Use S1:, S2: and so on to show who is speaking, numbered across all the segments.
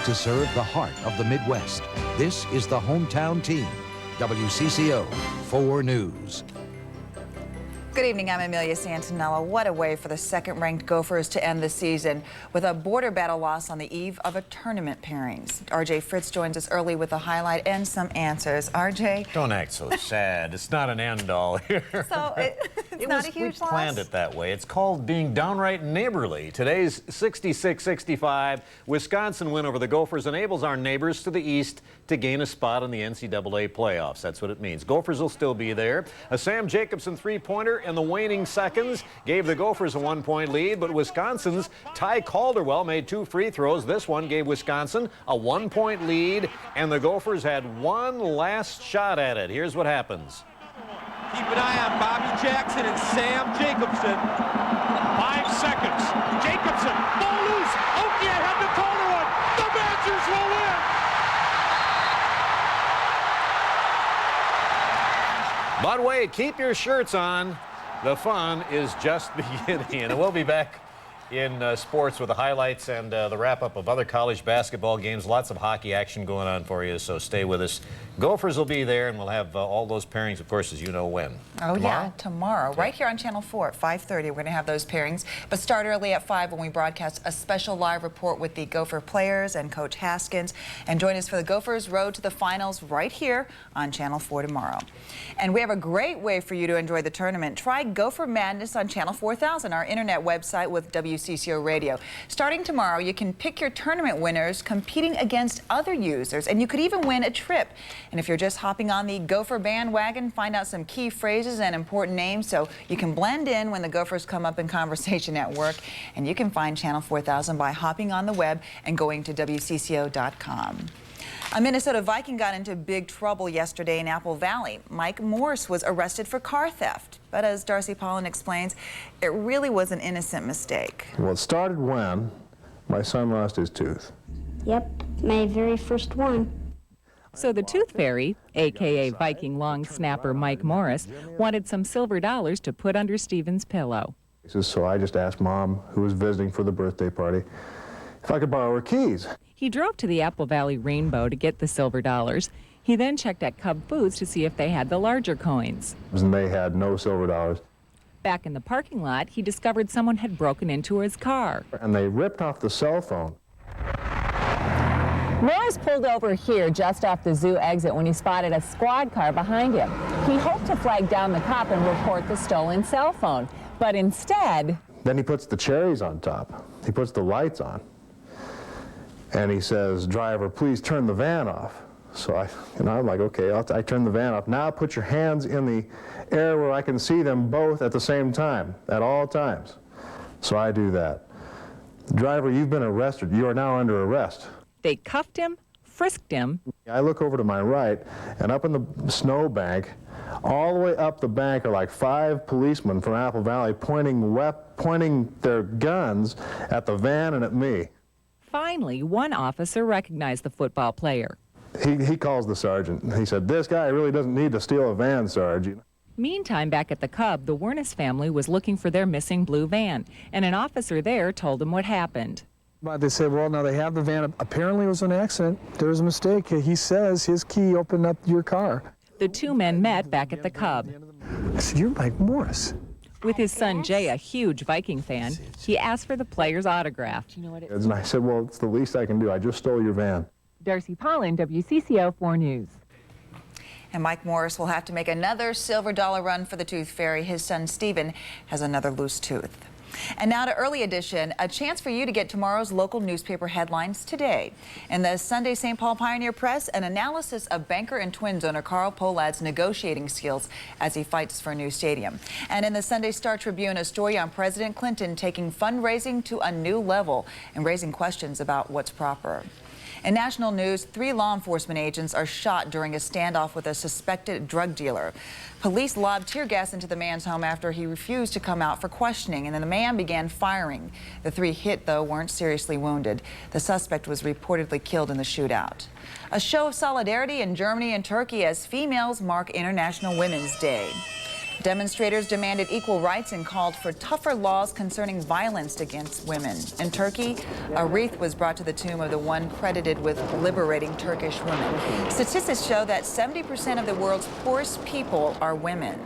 S1: proud to serve the heart of the Midwest. This is the hometown team. WCCO 4 News.
S2: Good evening, I'm Amelia Santinella. What a way for the second-ranked Gophers to end the season with a border battle loss on the eve of a tournament pairings. RJ Fritz joins us early with a highlight and some answers. RJ?
S3: Don't act so sad. It's not an end-all here.
S2: So it's not a huge loss?
S3: We planned it that way. It's called being downright neighborly. Today's 66-65 Wisconsin win over the Gophers enables our neighbors to the east to gain a spot in the NCAA playoffs. That's what it means. Gophers will still be there. A Sam Jacobson three-pointer in the waning seconds gave the Gophers a 1-point lead, but Wisconsin's Ty Calderwell made 2 free throws. This one gave Wisconsin a 1-point lead, and the Gophers had one last shot at it. Here's what happens.
S4: Keep an eye on Bobby Jackson and Sam Jacobson.
S5: 5 seconds. Jacobson, ball loose. Okie had the corner one. The Badgers will win.
S3: But wait, keep your shirts on. The fun is just beginning. And we'll be back in sports with the highlights and the wrap-up of other college basketball games. Lots of hockey action going on for you, so stay with us. Gophers will be there, and we'll have all those pairings, of course, as you know, when.
S2: Oh, yeah, tomorrow. Right here on Channel 4 at 5:30. We're going to have those pairings. But start early at 5 when we broadcast a special live report with the Gopher players and Coach Haskins. And join us for the Gophers' road to the finals right here on Channel 4 tomorrow. And we have a great way for you to enjoy the tournament. Try Gopher Madness on Channel 4000, our internet website with WCCO Radio. Starting tomorrow, you can pick your tournament winners competing against other users, and you could even win a trip. And if you're just hopping on the Gopher bandwagon, find out some key phrases and important names so you can blend in when the Gophers come up in conversation at work. And you can find Channel 4000 by hopping on the web and going to WCCO.com. A Minnesota Viking got into big trouble yesterday in Apple Valley. Mike Morris was arrested for car theft. But as Darcy Pollen explains, it really was an innocent mistake.
S6: Well, it started when my son lost his tooth.
S7: Yep, my very first one.
S8: So the Tooth Fairy, a.k.a. Viking long snapper Mike Morris, wanted some silver dollars to put under Stephen's pillow.
S6: So I just asked Mom, who was visiting for the birthday party, if I could borrow her keys.
S8: He drove to the Apple Valley Rainbow to get the silver dollars. He then checked at Cub Foods to see if they had the larger coins.
S6: And they had no silver dollars.
S8: Back in the parking lot, he discovered someone had broken into his car.
S6: And they ripped off the cell phone.
S9: Morris pulled over here just off the zoo exit when he spotted a squad car behind him. He hoped to flag down the cop and report the stolen cell phone, but instead...
S6: Then he puts the cherries on top. He puts the lights on. And he says, "Driver, please turn the van off." So I'm like, okay, I turn the van off. Now put your hands in the air where I can see them both at the same time, at all times. So I do that. "Driver, you've been arrested. You are now under arrest."
S8: They cuffed him, frisked him.
S6: I look over to my right, and up in the snowbank, all the way up the bank are like 5 policemen from Apple Valley pointing their guns at the van and at me.
S8: Finally, one officer recognized the football player.
S6: He calls the sergeant. He said, "This guy really doesn't need to steal a van, Sarge."
S8: Meantime, back at the Cub, the Wernes family was looking for their missing blue van, and an officer there told them what happened.
S10: But they said, well, now they have the van. Apparently it was an accident. There was a mistake. He says his key opened up your car.
S8: The two men met back at the Cub.
S10: I said, "You're Mike Morris."
S8: With his son Jay, a huge Viking fan, he asked for the player's autograph.
S6: And I said, "Well, it's the least I can do. I just stole your van."
S8: Darcy Pollen, WCCO 4 News.
S2: And Mike Morris will have to make another silver dollar run for the Tooth Fairy. His son Stephen has another loose tooth. And now to Early Edition, a chance for you to get tomorrow's local newspaper headlines today. In the Sunday St. Paul Pioneer Press, an analysis of banker and Twins owner Carl Polad's negotiating skills as he fights for a new stadium. And in the Sunday Star Tribune, a story on President Clinton taking fundraising to a new level and raising questions about what's proper. In national news, 3 law enforcement agents are shot during a standoff with a suspected drug dealer. Police lobbed tear gas into the man's home after he refused to come out for questioning, and then the man began firing. The 3 hit, though, weren't seriously wounded. The suspect was reportedly killed in the shootout. A show of solidarity in Germany and Turkey as females mark International Women's Day. Demonstrators demanded equal rights and called for tougher laws concerning violence against women. In Turkey, a wreath was brought to the tomb of the one credited with liberating Turkish women. Statistics show that 70% of the world's poorest people are women.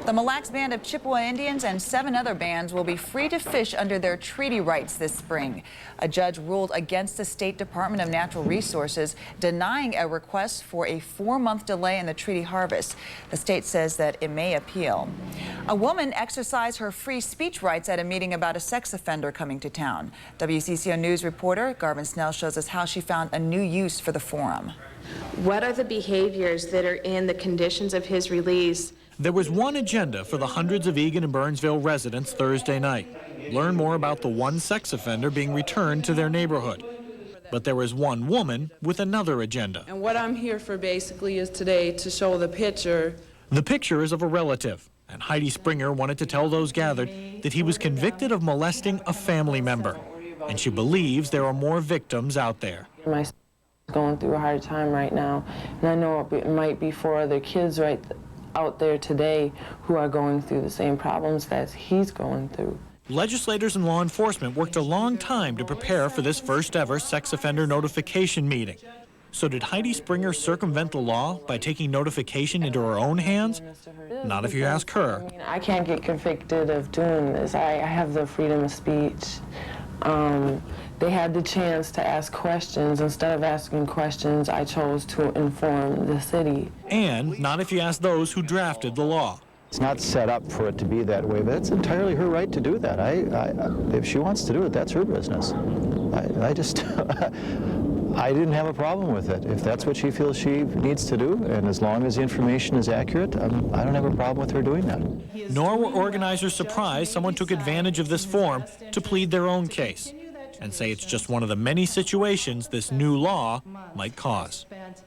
S2: The Mille Lacs Band of Chippewa Indians and 7 other bands will be free to fish under their treaty rights this spring. A judge ruled against the State Department of Natural Resources, denying a request for a 4-month delay in the treaty harvest. The state says that it may appeal. A woman exercised her free speech rights at a meeting about a sex offender coming to town. WCCO News reporter Garvin Snell shows us how she found a new use for the forum.
S11: What are the behaviors that are in the conditions of his release?
S12: There was one agenda for the hundreds of Eagan and Burnsville residents Thursday night. Learn more about the one sex offender being returned to their neighborhood. But there was one woman with another agenda.
S13: And what I'm here for basically is today to show the picture.
S12: The picture is of a relative, and Heidi Springer wanted to tell those gathered that he was convicted of molesting a family member. And she believes there are more victims out there.
S13: My son is going through a hard time right now, and I know it might be for other kids out there today who are going through the same problems that he's going through.
S12: Legislators and law enforcement worked a long time to prepare for this first ever sex offender notification meeting. So did Heidi Springer circumvent the law by taking notification into her own hands? Not if you ask her.
S13: I can't get convicted of doing this. I have the freedom of speech. They had the chance to ask questions. Instead of asking questions, I chose to inform the city.
S12: And not if you ask those who drafted the law.
S14: It's not set up for it to be that way, but it's entirely her right to do that. If she wants to do it, that's her business. I didn't have a problem with it. If that's what she feels she needs to do, and as long as the information is accurate, I don't have a problem with her doing that.
S12: Nor were organizers surprised someone took advantage of this form to plead their own case and say it's just one of the many situations this new law might cause.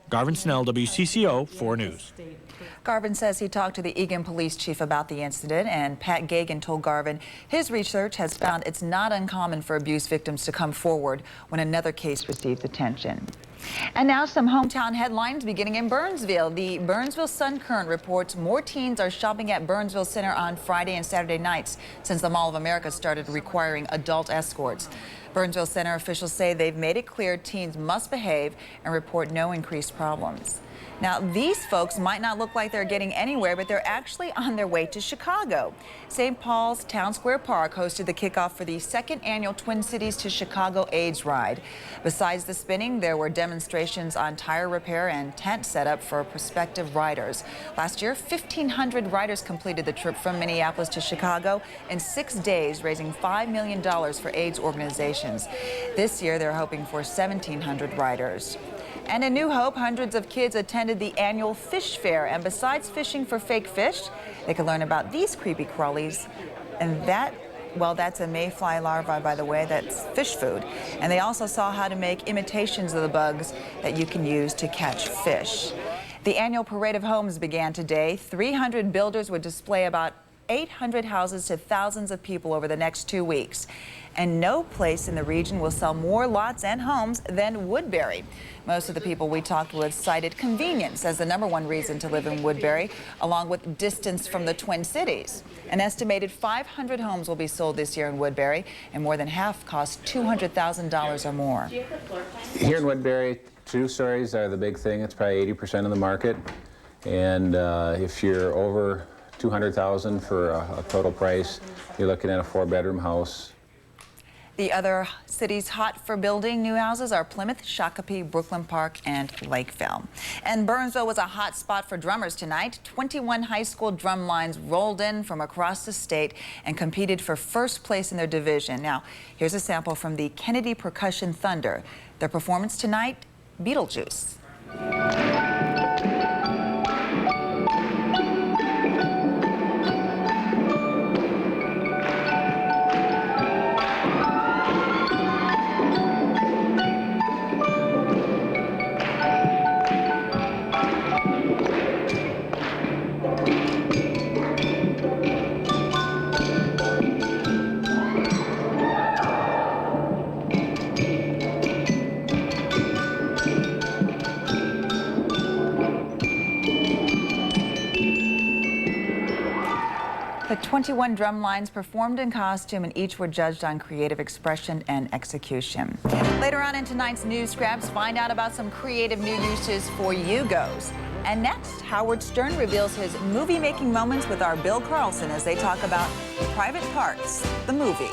S12: Garvin Snell, WCCO 4 News.
S2: Garvin says he talked to the Eagan police chief about the incident, and Pat Gagan told Garvin his research has found it's not uncommon for abuse victims to come forward when another case receives attention. And now some hometown headlines beginning in Burnsville. The Burnsville Sun-Current reports more teens are shopping at Burnsville Center on Friday and Saturday nights since the Mall of America started requiring adult escorts. Burnsville Center officials say they've made it clear teens must behave and report no increased problems. Now, these folks might not look like they're getting anywhere, but they're actually on their way to Chicago. St. Paul's Town Square Park hosted the kickoff for the 2nd annual Twin Cities to Chicago AIDS Ride. Besides the spinning, there were demonstrations on tire repair and tent setup for prospective riders. Last year, 1,500 riders completed the trip from Minneapolis to Chicago in 6 days, raising $5 million for AIDS organizations. This year, they're hoping for 1,700 riders. And in New Hope, hundreds of kids attended the annual fish fair. And besides fishing for fake fish, they could learn about these creepy crawlies. And that's a mayfly larva, by the way, that's fish food. And they also saw how to make imitations of the bugs that you can use to catch fish. The annual Parade of Homes began today. 300 builders would display about 800 houses to thousands of people over the next 2 weeks. And no place in the region will sell more lots and homes than Woodbury. Most of the people we talked with cited convenience as the #1 reason to live in Woodbury, along with distance from the Twin Cities. An estimated 500 homes will be sold this year in Woodbury, and more than half cost $200,000 or more.
S15: Here in Woodbury, 2 stories are the big thing. It's probably 80% of the market. And if you're over $200,000 for a total price, you're looking at a 4-bedroom house.
S2: The other cities hot for building new houses are Plymouth, Shakopee, Brooklyn Park, and Lakeville. And Burnsville was a hot spot for drummers tonight. 21 high school drum lines rolled in from across the state and competed for first place in their division. Now, here's a sample from the Kennedy Percussion Thunder. Their performance tonight, Beetlejuice. 21 drum lines performed in costume, and each were judged on creative expression and execution. Later on in tonight's news scraps, find out about some creative new uses for Yugos. And next, Howard Stern reveals his movie-making moments with our Bill Carlson as they talk about Private Parts, the movie.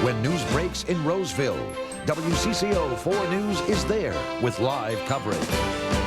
S1: When news breaks in Roseville, WCCO 4 News is there with live coverage.